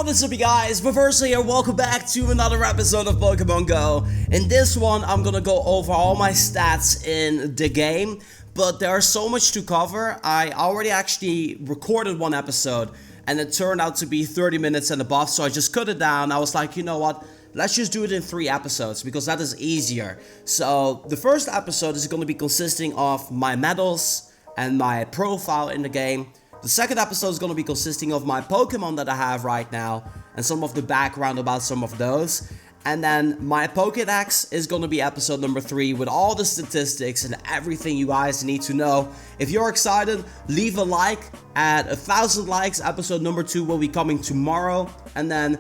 what is up you guys, Reverse here, welcome back to another episode of Pokemon Go. In this one, I'm gonna go over all my stats in the game, but there's so much to cover. I already actually recorded one episode, and it turned out to be 30 minutes and above, so I just cut it down. I was like, you know what, let's just do it in 3 episodes, because that is easier. So, the first episode is gonna be consisting of my medals and my profile in the game. The second episode is going to be consisting of my Pokemon that I have right now and some of the background about some of those. And then my PokéDex is going to be episode number 3 with all the statistics and everything you guys need to know. If you're excited, leave a like. At 1,000 likes, episode number 2 will be coming tomorrow. And then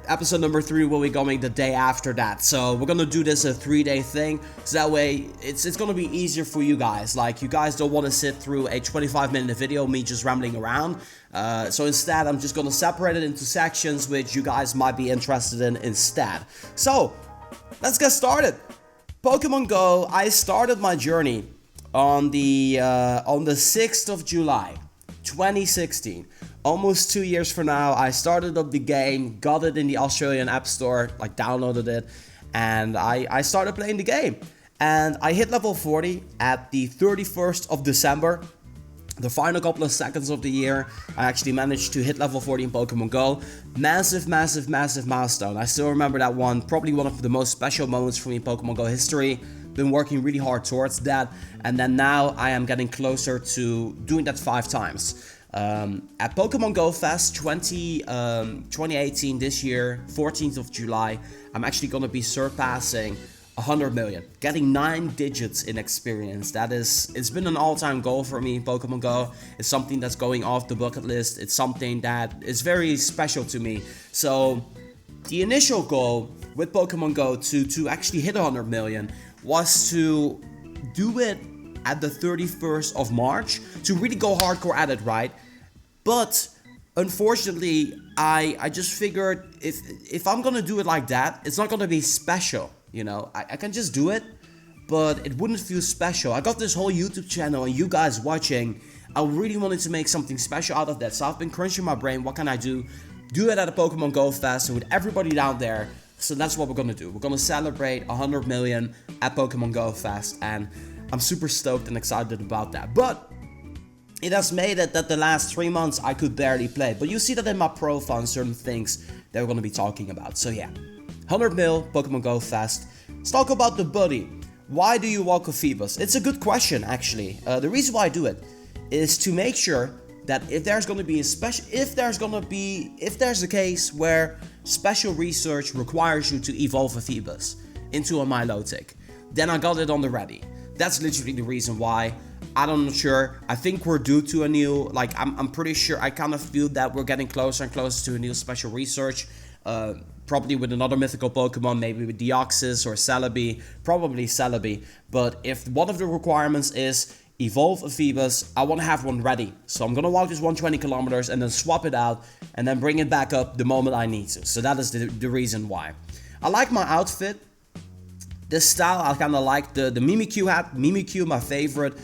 episode number 3 will be coming the day after that. So we're gonna do this a 3-day thing, so that way it's gonna be easier for you guys. Like, you guys don't want to sit through a 25-minute video me just rambling around. So instead I'm just gonna separate it into sections which you guys might be interested in instead. So let's get started. Pokemon Go, I started my journey on the 6th of July 2016. Almost 2 years from now. I started up the game, got it in the Australian App Store, like downloaded it, and I started playing the game. And I hit level 40 at the 31st of December. The final couple of seconds of the year, I actually managed to hit level 40 in Pokemon Go. Massive, massive, massive milestone. I still remember that one, probably one of the most special moments for me in Pokemon Go history. Been working really hard towards that, and then now I am getting closer to doing that 5 times. At Pokemon Go Fest 2018 this year, 14th of July, I'm actually going to be surpassing 100 million, getting 9 digits in experience. It's been an all-time goal for me in Pokemon Go. It's something that's going off the bucket list. It's something that is very special to me. So the initial goal with Pokemon Go to actually hit 100 million was to do it at the 31st of March, to really go hardcore at it, right? But unfortunately, I just figured if I'm gonna do it like that, it's not gonna be special, you know? I can just do it, but it wouldn't feel special. I got this whole YouTube channel and you guys watching. I really wanted to make something special out of that, so I've been crunching my brain. What can I do? Do it at a Pokemon Go Fest with everybody down there. So that's what we're gonna do. We're gonna celebrate 100 million at Pokemon Go Fest, and I'm super stoked and excited about that. But it has made it that the last 3 months I could barely play. But you see that in my profile and certain things that we're going to be talking about. So yeah, 100 mil, Pokemon Go Fest. Let's talk about the buddy. Why do you walk a Phoebus? It's a good question, actually. The reason why I do it is to make sure that if there's going to be if there's a case where special research requires you to evolve a Phoebus into a Milotic, then I got it on the ready. That's literally the reason why. I'm not sure. I think we're due to a new, like, I'm pretty sure, I kind of feel that we're getting closer and closer to a new special research. Probably with another mythical Pokemon, maybe with Deoxys or Celebi, probably Celebi. But if one of the requirements is evolve a Phoebus, I want to have one ready. So I'm going to walk this 120 kilometers and then swap it out and then bring it back up the moment I need to. So that is the reason why. I like my outfit. This style, I kind of like the Mimikyu hat. Mimikyu, my favorite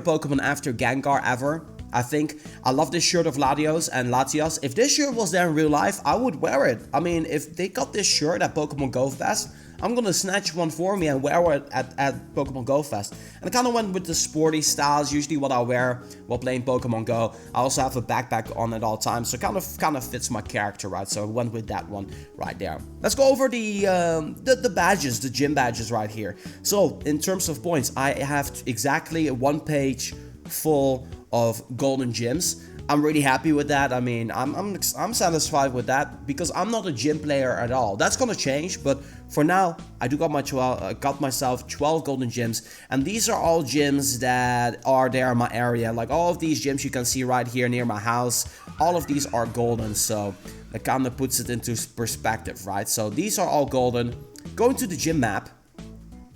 Pokemon after Gengar ever. I think I love this shirt of Latios and Latios. If this shirt was there in real life, I would wear it. I mean, if they got this shirt at Pokemon Go Fest, I'm gonna snatch one for me and wear it at Pokemon Go Fest. And I kind of went with the sporty styles, usually what I wear while playing Pokemon Go. I also have a backpack on at all times, so kind of fits my character, right? So I went with that one right there. Let's go over the badges, the gym badges right here. So in terms of points, I have exactly 1 page full of golden gyms. I'm really happy with that. I mean, I'm satisfied with that because I'm not a gym player at all. That's gonna change, but for now, I do got myself 12 golden gyms, and these are all gyms that are there in my area. Like all of these gyms you can see right here near my house, all of these are golden, so that kind of puts it into perspective, right? So these are all golden. Going to the gym map,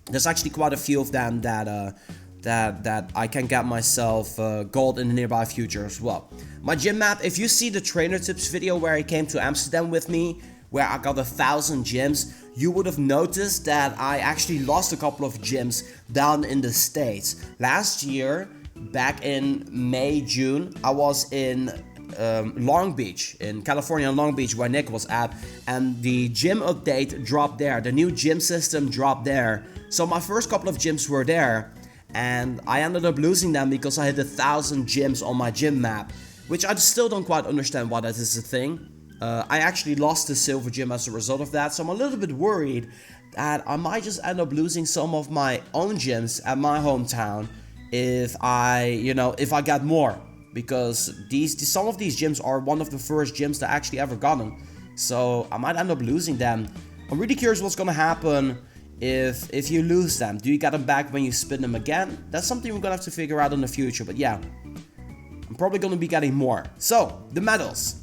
there's actually quite a few of them that I can get myself gold in the nearby future as well. My gym map, if you see the trainer tips video where I came to Amsterdam with me, where I got 1,000 gyms, you would have noticed that I actually lost a couple of gyms down in the States. Last year, back in May, June, I was in Long Beach, in California, Long Beach, where Nick was at, and the gym update dropped there. The new gym system dropped there. So my first couple of gyms were there, and I ended up losing them because I had 1,000 gyms on my gym map, which I still don't quite understand why that is a thing. I actually lost the silver gym as a result of that, so I'm a little bit worried that I might just end up losing some of my own gyms at my hometown if I got more, because some of these gyms are one of the first gyms that I actually ever got them, so I might end up losing them. I'm really curious what's gonna happen if you lose them. Do you get them back when you spin them again? That's something we're gonna have to figure out in the future, but yeah, I'm probably gonna be getting more. So, the medals.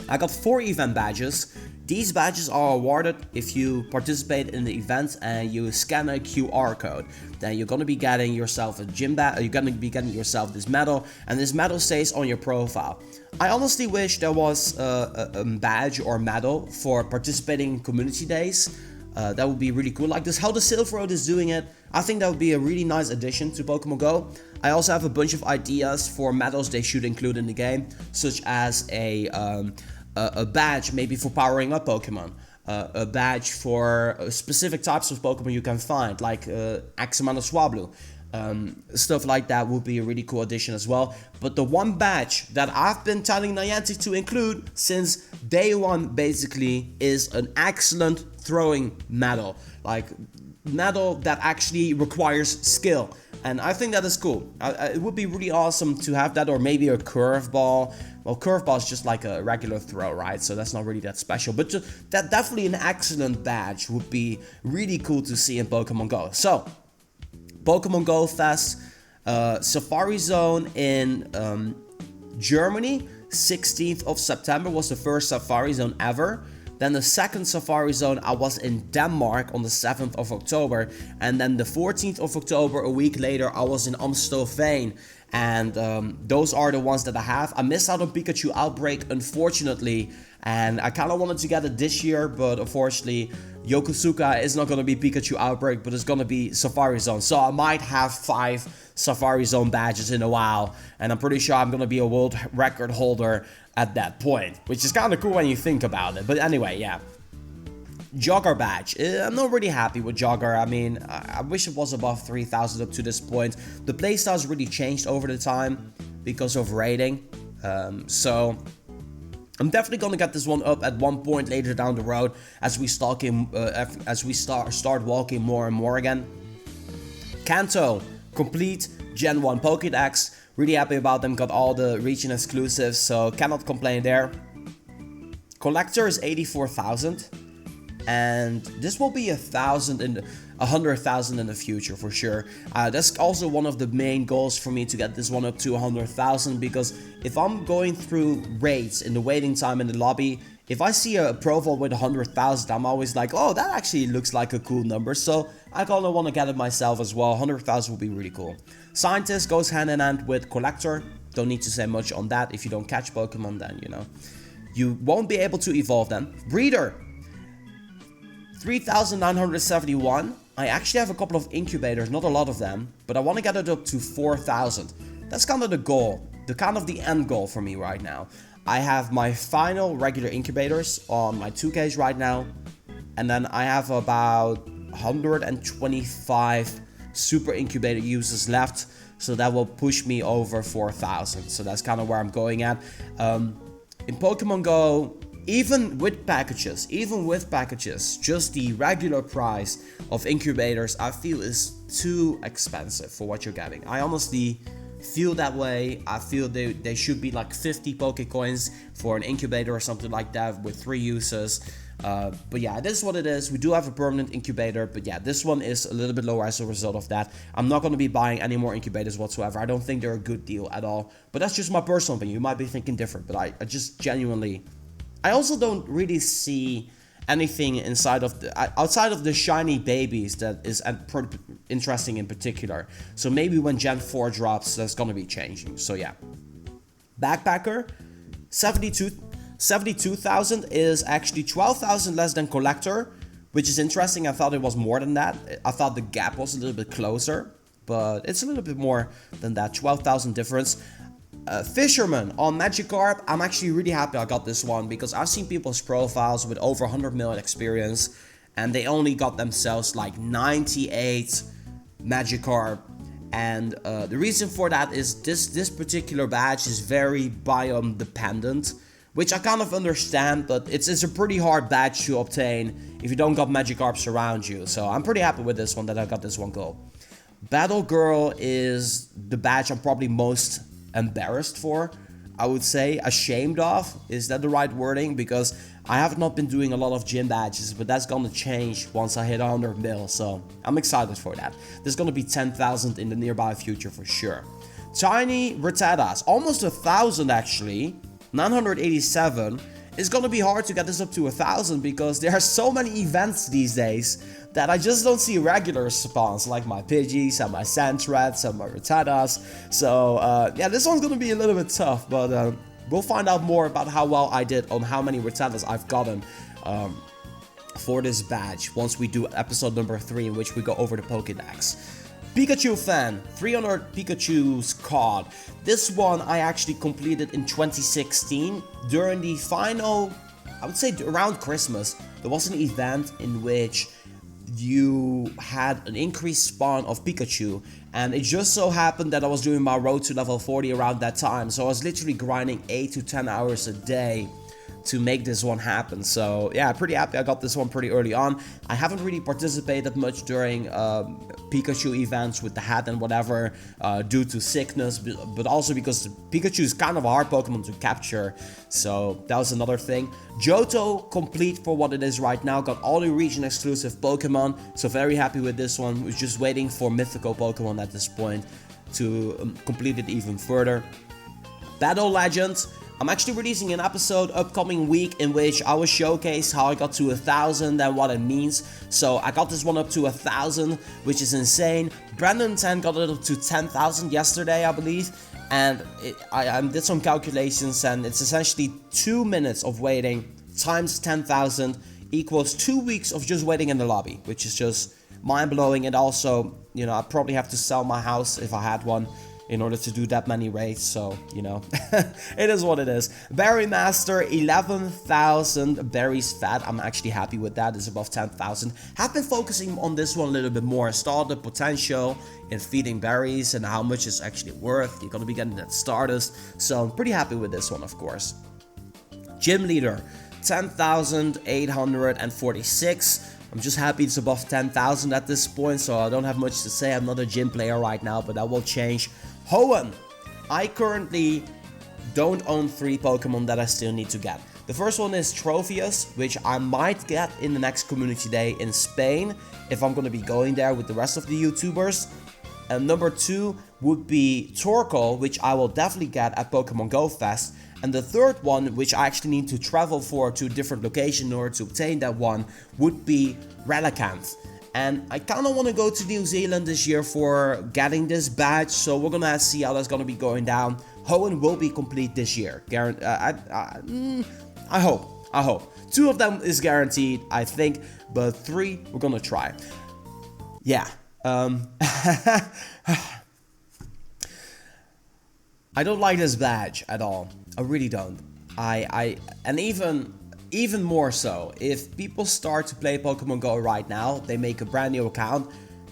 I got 4 event badges. These badges are awarded if you participate in the event and you scan a QR code. Then you're gonna be getting yourself a gym badge. You're gonna be getting yourself this medal, and this medal stays on your profile. I honestly wish there was a badge or medal for participating in community days. That would be really cool, like this how the Silver Road is doing it. I think that would be a really nice addition to Pokemon Go. I also have a bunch of ideas for medals they should include in the game, such as a badge maybe for powering up Pokemon, a badge for specific types of Pokemon you can find, like Axeman Swablu. Stuff like that would be a really cool addition as well. But the one badge that I've been telling Niantic to include since day one basically is an excellent throwing medal, like medal that actually requires skill, and I think that is cool. It would be really awesome to have that, or maybe a curveball. Well, curveball is just like a regular throw, right? So that's not really that special, but that definitely an excellent badge would be really cool to see in Pokemon Go. So, Pokemon Go Fest, Safari Zone in Germany, 16th of September was the first Safari Zone ever. Then the second Safari Zone, I was in Denmark on the 7th of October. And then the 14th of October, a week later, I was in Amstelveen. And those are the ones that I have. I missed out on Pikachu Outbreak, unfortunately. And I kind of wanted to get it this year, but unfortunately, Yokosuka is not going to be Pikachu Outbreak, but it's going to be Safari Zone. So I might have 5 Safari Zone badges in a while. And I'm pretty sure I'm going to be a world record holder at that point, which is kind of cool when you think about it. But anyway, yeah. Jogger badge. I'm not really happy with Jogger. I mean, I wish it was above 3,000 up to this point. The playstyle's really changed over the time because of raiding. So I'm definitely gonna get this one up at one point later down the road as we start walking more and more again. Kanto, complete Gen 1 Pokédex. Really happy about them. Got all the region exclusives, so cannot complain there. Collector is 84,000. And this will be 100,000 in the future for sure. That's also one of the main goals for me, to get this one up to 100,000, because if I'm going through raids in the waiting time in the lobby, if I see a profile with 100,000, I'm always like, oh, that actually looks like a cool number, so I kind of want to get it myself as well. 100,000 would be really cool. Scientist goes hand in hand with Collector. Don't need to say much on that. If you don't catch Pokemon, then you won't be able to evolve them. Breeder, 3,971. I actually have a couple of incubators, not a lot of them, but I want to get it up to 4,000. That's kind of the goal, the end goal for me right now. I have my final regular incubators on my 2Ks right now, and then I have about 125 super incubator users left, so that will push me over 4,000. So that's kind of where I'm going at. In Pokemon Go, even with packages, just the regular price of incubators, I feel is too expensive for what you're getting. I honestly feel that way. I feel they should be like 50 Pokecoins for an incubator or something like that with 3 uses. But yeah, this is what it is. We do have a permanent incubator, but yeah, this one is a little bit lower as a result of that. I'm not going to be buying any more incubators whatsoever. I don't think they're a good deal at all. But that's just my personal opinion. You might be thinking different, but I just genuinely... I also don't really see anything outside of the shiny babies that is interesting in particular. So maybe when Gen 4 drops, that's going to be changing. So yeah. Backpacker, 72,000 is actually 12,000 less than Collector, which is interesting. I thought it was more than that. I thought the gap was a little bit closer, but it's a little bit more than that. 12,000 difference. Fisherman on Magikarp. I'm actually really happy I got this one because I've seen people's profiles with over 100 million experience and they only got themselves like 98 Magikarp. And the reason for that is this particular badge is very biome dependent, which I kind of understand, but it's a pretty hard badge to obtain if you don't got Magikarps around you. So I'm pretty happy with this one that I got this one gold. Battle Girl is the badge I'm probably most embarrassed for, I would say. Ashamed of, is that the right wording? Because I have not been doing a lot of gym badges, but that's gonna change once I hit 100 mil, so I'm excited for that. There's gonna be 10,000 in the nearby future for sure. Tiny Rattatas, almost 1,000 actually, 987. It's gonna be hard to get this up to 1,000 because there are so many events these days that I just don't see regular spawns like my Pidgeys and my Sandthreads and my Rattatas. So yeah, this one's gonna be a little bit tough, but we'll find out more about how well I did on how many Rattatas I've gotten for this badge once we do episode number 3 in which we go over the PokéDex. Pikachu fan, 300 Pikachu's caught. This one I actually completed in 2016 during the final, I would say around Christmas. There was an event in which you had an increased spawn of Pikachu, and it just so happened that I was doing my road to level 40 around that time, so I was literally grinding 8 to 10 hours a day to make this one happen. So yeah, pretty happy I got this one pretty early on. I haven't really participated much during Pikachu events with the hat and whatever due to sickness, but also because Pikachu is kind of a hard Pokemon to capture, so that was another thing. Johto complete for what it is right now, got all the region exclusive Pokemon, so very happy with this one. We're just waiting for mythical Pokemon at this point to complete it even further. Battle Legends, I'm actually releasing an episode upcoming week in which I will showcase how I got to 1,000 and what it means. So I got this one up to 1,000, which is insane. Brandon 10 got it up to 10,000 yesterday, I believe. And I did some calculations, and it's essentially 2 minutes of waiting times 10,000 equals 2 weeks of just waiting in the lobby, which is just mind-blowing. And also, you know, I probably have to sell my house if I had one in order to do that many raids, so, you know, it is what it is. Berry Master, 11,000 berries fed. I'm actually happy with that. It's above 10,000. Have been focusing on this one a little bit more. Saw the potential in feeding berries and how much it's actually worth. You're gonna be getting that Stardust, so I'm pretty happy with this one, of course. Gym Leader, 10,846. I'm just happy it's above 10,000 at this point, so I don't have much to say. I'm not a gym player right now, but that will change. Hoenn, I currently don't own 3 Pokemon that I still need to get. The first one is Trophius, which I might get in the next community day in Spain, if I'm going to be going there with the rest of the YouTubers. And number 2 would be Torkoal, which I will definitely get at Pokemon Go Fest. And the third one, which I actually need to travel for to a different location in order to obtain that one, would be Relicanth. And I kind of want to go to New Zealand this year for getting this badge, so we're gonna see how that's gonna be going down. Hoenn will be complete this year. I hope. 2 of them is guaranteed, I think, but 3 we're gonna try. Yeah. I don't like this badge at all. I really don't. And even more so, if people start to play Pokemon Go right now, they make a brand new account,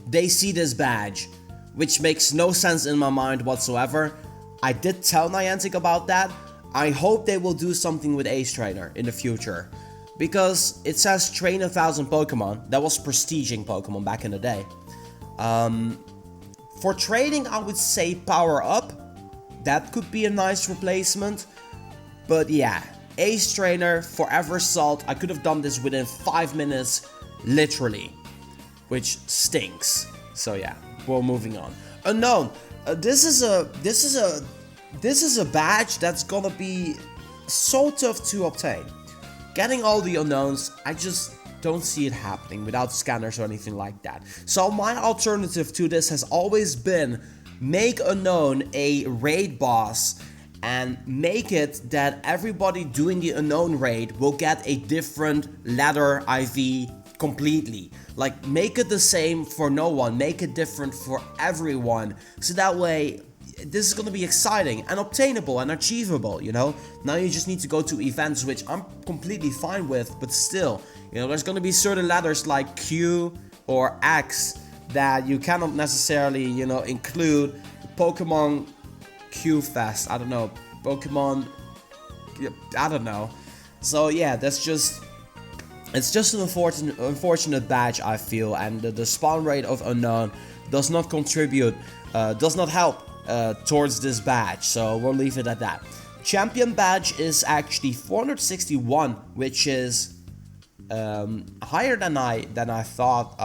they see this badge, which makes no sense in my mind whatsoever. I did tell Niantic about that. I hope they will do something with Ace Trainer in the future, because it says train 1,000 Pokemon. That was prestiging Pokemon back in the day. For trading, I would say Power Up. That could be a nice replacement. But yeah, Ace Trainer, Forever Salt. I could have done this within 5 minutes, literally, which stinks. So yeah, we're moving on. Unknown. This is a badge that's gonna be so tough to obtain. Getting all the unknowns, I just don't see it happening without scanners or anything like that. So my alternative to this has always been make Unknown a raid boss and make it that everybody doing the Unknown raid will get a different ladder IV completely. Like, make it the same for no one, make it different for everyone, so that way this is going to be exciting and obtainable and achievable, you know. Now you just need to go to events, which I'm completely fine with, but still, you know, there's going to be certain letters like Q or X that you cannot necessarily, you know, include. Pokemon Q Fest, I don't know, Pokemon, I don't know. So yeah, it's just an unfortunate badge, I feel, and the spawn rate of unknown does not contribute, does not help towards this badge, so we'll leave it at that. Champion badge is actually 461, which is higher than I thought.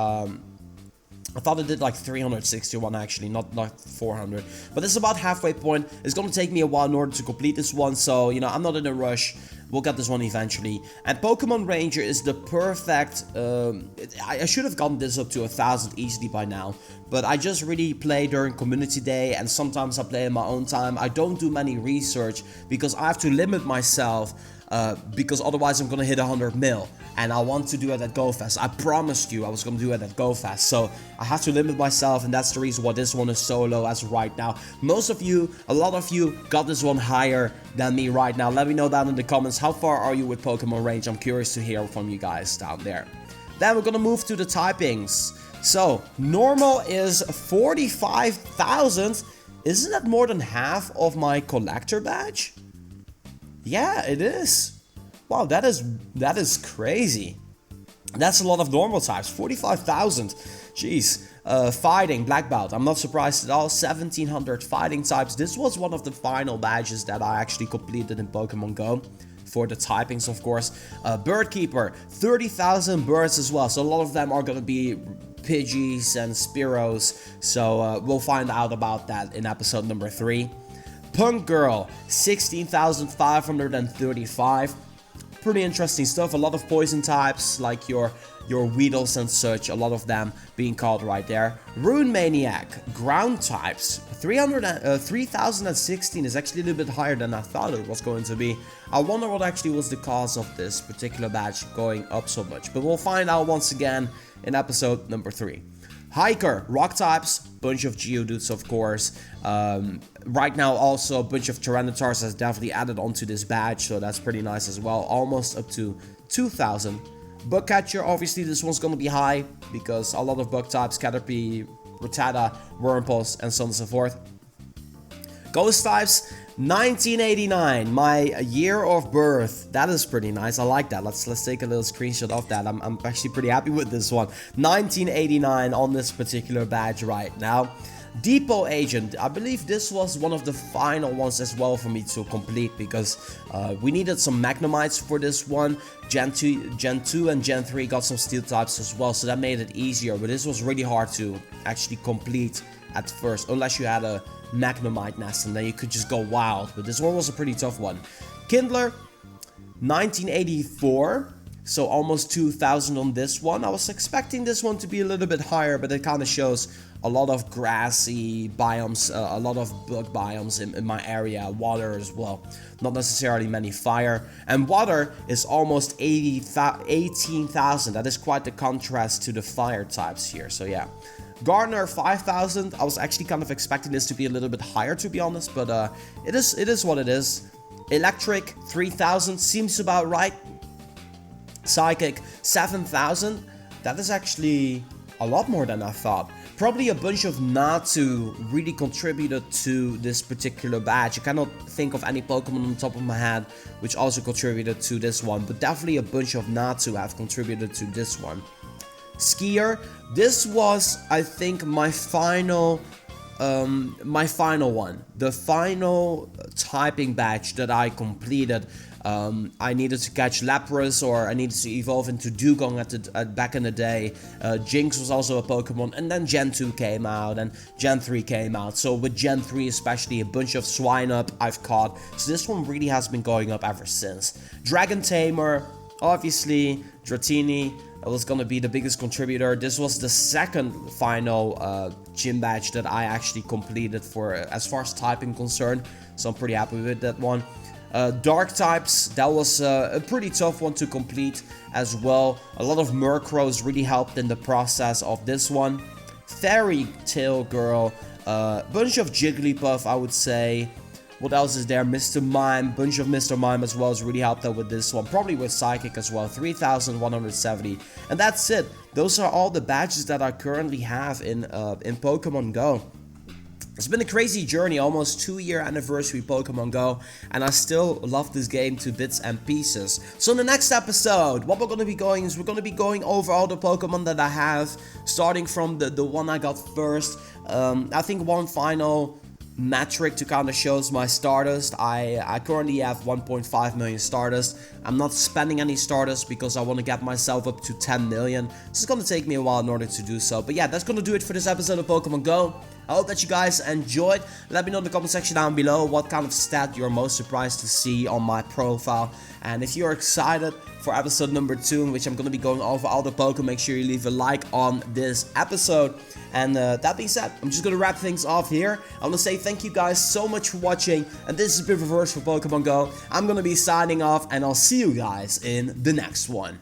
I thought it did like 361 actually, not 400. But it's about halfway point. It's gonna take me a while in order to complete this one, so you know, I'm not in a rush. We'll get this one eventually. And Pokemon Ranger is the perfect, I should have gotten this up to 1,000 easily by now. But I just really play during community day, and sometimes I play in my own time. I don't do many research because I have to limit myself, because otherwise I'm gonna hit 100 mil. And I want to do it at GoFest. I promised you I was gonna do it at GoFest. So I have to limit myself, and that's the reason why this one is so low as right now. Most of you, a lot of you got this one higher than me right now. Let me know down in the comments, how far are you with Pokemon Range? I'm curious to hear from you guys down there. Then we're gonna move to the typings. So normal is 45,000. Isn't that more than half of my collector badge? Yeah, it is. Wow, that is crazy. That's a lot of normal types. 45,000. Jeez. Fighting, black belt. I'm not surprised at all. 1,700 fighting types. This was one of the final badges that I actually completed in Pokemon Go. For the typings, of course. Bird Keeper. 30,000 birds as well. So a lot of them are going to be Pidgeys and Spearows. So we'll find out about that in episode number 3. Punk Girl. 16,535. Pretty interesting stuff. A lot of poison types like your Weedles and such, a lot of them being called right there. Rune Maniac, ground types, 3,016 is actually a little bit higher than I thought it was going to be. I wonder what actually was the cause of this particular badge going up so much, but we'll find out once again in episode number 3. Hiker, rock types, bunch of Geodudes of course. Right now also a bunch of Tyranitars has definitely added onto this badge, so that's pretty nice as well. Almost up to 2,000. Bug Catcher, obviously this one's gonna be high because a lot of bug types, Caterpie, Rattata, Wurmples, and so on and so forth. Ghost types, 1989, my year of birth. That is pretty nice. I like that. Let's take a little screenshot of that. I'm actually pretty happy with this one. 1989 on this particular badge right now. Depot Agent, I believe this was one of the final ones as well for me to complete because we needed some Magnemites for this one. Gen 2 and Gen 3 got some Steel types as well, so that made it easier, but this was really hard to actually complete at first, unless you had a Magnemite nest and then you could just go wild, but this one was a pretty tough one. Kindler, 1984. So almost 2,000 on this one. I was expecting this one to be a little bit higher, but it kind of shows a lot of grassy biomes, a lot of bug biomes in my area, water as well. Not necessarily many fire. And water is almost 18,000. That is quite the contrast to the fire types here. So yeah. Gardener, 5,000. I was actually kind of expecting this to be a little bit higher, to be honest, but it is what it is. Electric, 3,000. Seems about right. Psychic, 7,000. That is actually a lot more than I thought. Probably a bunch of Natu really contributed to this particular badge. I cannot think of any Pokemon on the top of my head which also contributed to this one, but definitely a bunch of Natu have contributed to this one. Skier, this was, I think, my final one. The final typing badge that I completed. I needed to catch Lapras, or I needed to evolve into Dugong back in the day. Jinx was also a Pokemon, and then Gen 2 came out, and Gen 3 came out. So with Gen 3 especially, a bunch of Swinub I've caught. So this one really has been going up ever since. Dragon Tamer, obviously, Dratini was gonna be the biggest contributor. This was the second final gym badge that I actually completed for as far as typing concerned. So I'm pretty happy with that one. Dark types, that was a pretty tough one to complete as well. A lot of Murkrows really helped in the process of this one. Fairy Tail Girl, bunch of Jigglypuff, I would say. What else is there? Mr. Mime, bunch of Mr. Mime as well has really helped out with this one. Probably with Psychic as well, 3,170. And that's it. Those are all the badges that I currently have in Pokemon Go. It's been a crazy journey, almost 2-year anniversary Pokemon Go, and I still love this game to bits and pieces. So in the next episode, what we're going to be going is we're going to be going over all the Pokemon that I have, starting from the one I got first. I think one final metric to kind of shows my Stardust. I currently have 1.5 million Stardust. I'm not spending any Stardust because I want to get myself up to 10 million. So it's going to take me a while in order to do so. But yeah, that's going to do it for this episode of Pokemon Go. I hope that you guys enjoyed. Let me know in the comment section down below what kind of stat you're most surprised to see on my profile. And if you're excited for episode number 2, in which I'm going to be going over all the Pokemon, make sure you leave a like on this episode. And that being said, I'm just going to wrap things off here. I want to say thank you guys so much for watching. And this is Reverse for Pokemon Go. I'm going to be signing off, and I'll see you guys in the next one.